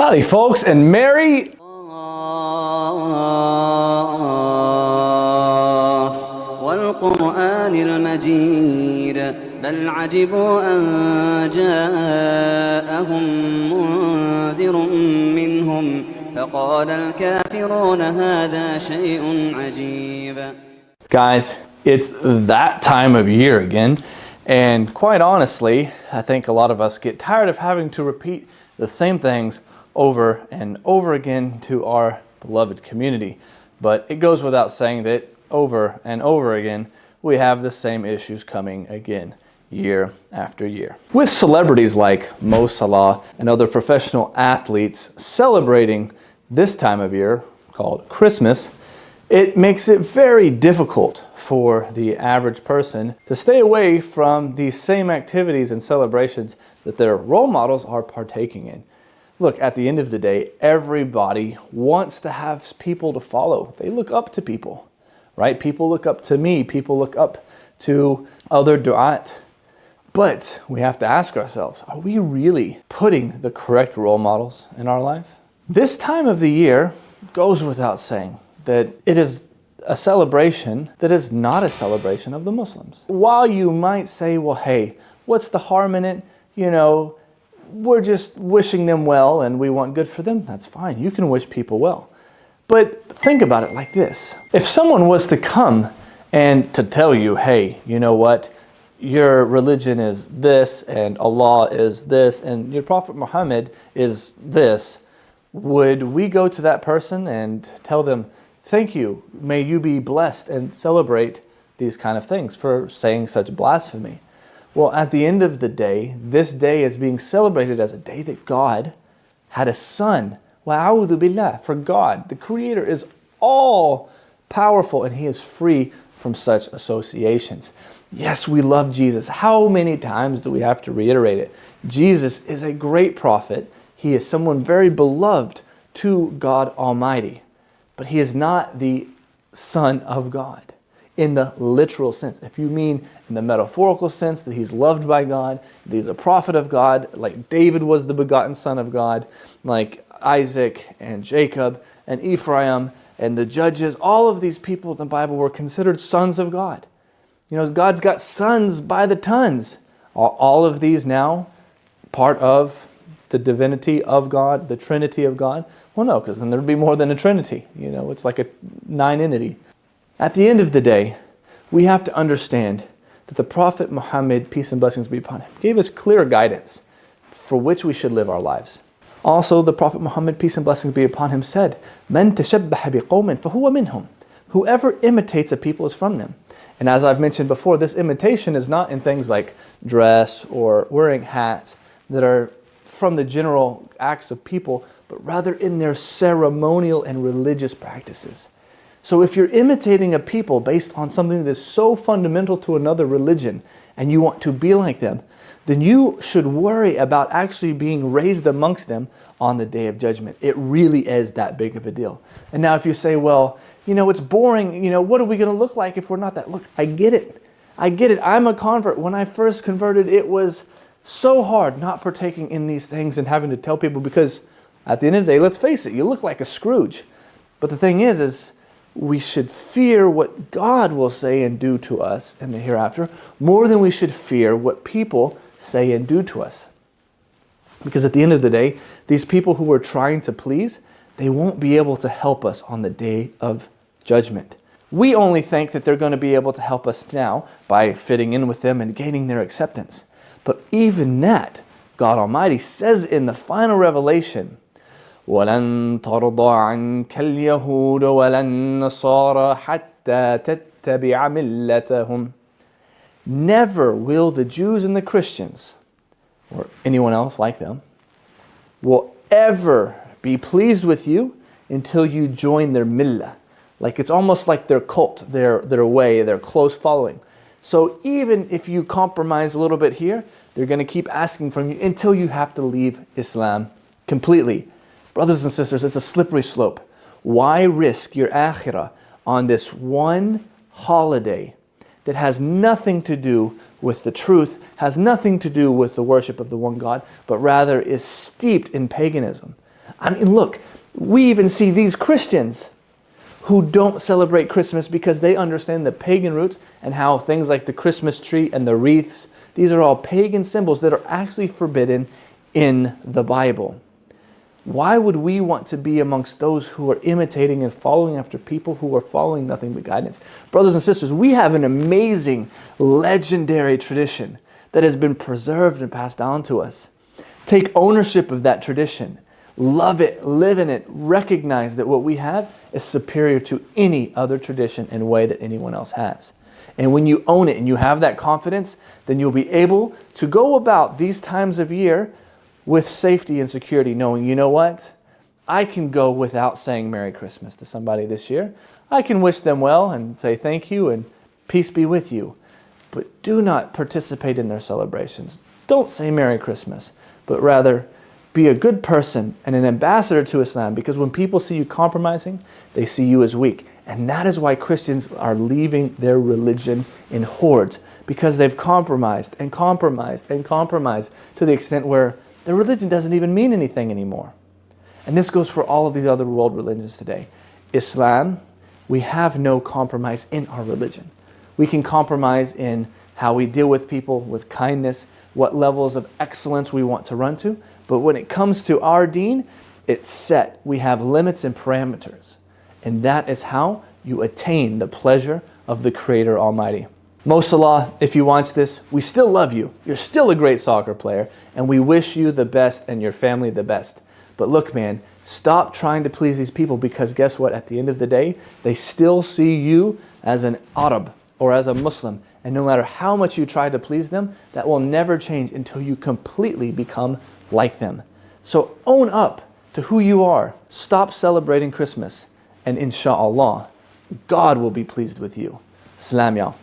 Howdy folks, and Merry والقرآن المجيد بل عجبوا أن جاءهم منذر منهم فقال الكافرون هذا شيء عجيب. Guys, it's that time of year again, and quite honestly, I think a lot of us get tired of having to repeat the same things over and over again to our beloved community. But it goes without saying that over and over again, we have the same issues coming again, year after year. With celebrities like Mo Salah and other professional athletes celebrating this time of year, called Christmas, it makes it very difficult for the average person to stay away from these same activities and celebrations that their role models are partaking in. Look, at the end of the day, everybody wants to have people to follow. They look up to people, right? People look up to me. People look up to other du'at. But we have to ask ourselves, are we really putting the correct role models in our life? This time of the year goes without saying that it is a celebration that is not a celebration of the Muslims. While you might say, well, hey, what's the harm in it? You know, we're just wishing them well and we want good for them. That's fine. You can wish people well. But think about it like this. If someone was to come and to tell you, hey, you know what? Your religion is this and Allah is this and your Prophet Muhammad is this, would we go to that person and tell them, thank you, may you be blessed, and celebrate these kind of things for saying such blasphemy? Well, at the end of the day, this day is being celebrated as a day that God had a son. Wa'a'udhu billah, for God, the Creator, is all powerful and He is free from such associations. Yes, we love Jesus. How many times do we have to reiterate it? Jesus is a great prophet. He is someone very beloved to God Almighty. But He is not the Son of God in the literal sense. If you mean in the metaphorical sense that He's loved by God, that He's a prophet of God, like David was the begotten son of God, like Isaac and Jacob and Ephraim and the judges, all of these people in the Bible were considered sons of God. You know, God's got sons by the tons. All of these now part of the divinity of God, the Trinity of God? Well, no, because then there'd be more than a Trinity. You know, it's like a nine-entity. At the end of the day, we have to understand that the Prophet Muhammad, peace and blessings be upon him, gave us clear guidance for which we should live our lives. Also, the Prophet Muhammad, peace and blessings be upon him, said, "Man tashabbaha biqawmin fahuwa minhum." Whoever imitates a people is from them. And as I've mentioned before, this imitation is not in things like dress or wearing hats that are from the general acts of people, but rather in their ceremonial and religious practices. So if you're imitating a people based on something that is so fundamental to another religion and you want to be like them, then you should worry about actually being raised amongst them on the Day of Judgment. It really is that big of a deal. And now if you say, well, you know, it's boring, you know, what are we going to look like if we're not that? Look, I get it. I'm a convert. When I first converted, it was so hard not partaking in these things and having to tell people, because at the end of the day, let's face it, you look like a Scrooge. But the thing is we should fear what God will say and do to us in the hereafter more than we should fear what people say and do to us. Because at the end of the day, these people who we're trying to please, they won't be able to help us on the Day of Judgment. We only think that they're going to be able to help us now by fitting in with them and gaining their acceptance. But even that, God Almighty says in the final revelation, وَلَن تَرْضَى عَنْكَ الْيَهُودُ وَلَا النَّصَارَى حَتَّى تَتَّبِعَ مِلَّتَهُمْ. Never will the Jews and the Christians, or anyone else like them, will ever be pleased with you until you join their millah. Like it's almost like their cult, their way, their close following. So even if you compromise a little bit here, they're going to keep asking from you until you have to leave Islam completely. Brothers and sisters, it's a slippery slope. Why risk your akhirah on this one holiday that has nothing to do with the truth, has nothing to do with the worship of the one God, but rather is steeped in paganism? I mean, look, we even see these Christians who don't celebrate Christmas because they understand the pagan roots and how things like the Christmas tree and the wreaths, these are all pagan symbols that are actually forbidden in the Bible. Why would we want to be amongst those who are imitating and following after people who are following nothing but guidance? Brothers and sisters, we have an amazing, legendary tradition that has been preserved and passed down to us. Take ownership of that tradition. Love it, live in it, recognize that what we have is superior to any other tradition and way that anyone else has. And when you own it and you have that confidence, then you'll be able to go about these times of year with safety and security, knowing, you know what? I can go without saying Merry Christmas to somebody this year. I can wish them well and say thank you and peace be with you. But do not participate in their celebrations. Don't say Merry Christmas, but rather be a good person and an ambassador to Islam, because when people see you compromising, they see you as weak. And that is why Christians are leaving their religion in hordes, because they've compromised and compromised and compromised to the extent where their religion doesn't even mean anything anymore. And this goes for all of these other world religions today. Islam, we have no compromise in our religion. We can compromise in how we deal with people with kindness, what levels of excellence we want to run to. But when it comes to our deen, it's set. We have limits and parameters. And that is how you attain the pleasure of the Creator Almighty. Mo Salah, if you watch this, we still love you. You're still a great soccer player, and we wish you the best and your family the best. But look, man, stop trying to please these people, because guess what? At the end of the day, they still see you as an Arab or as a Muslim. And no matter how much you try to please them, that will never change until you completely become like them. So own up to who you are. Stop celebrating Christmas. And inshallah, God will be pleased with you. Salam, y'all.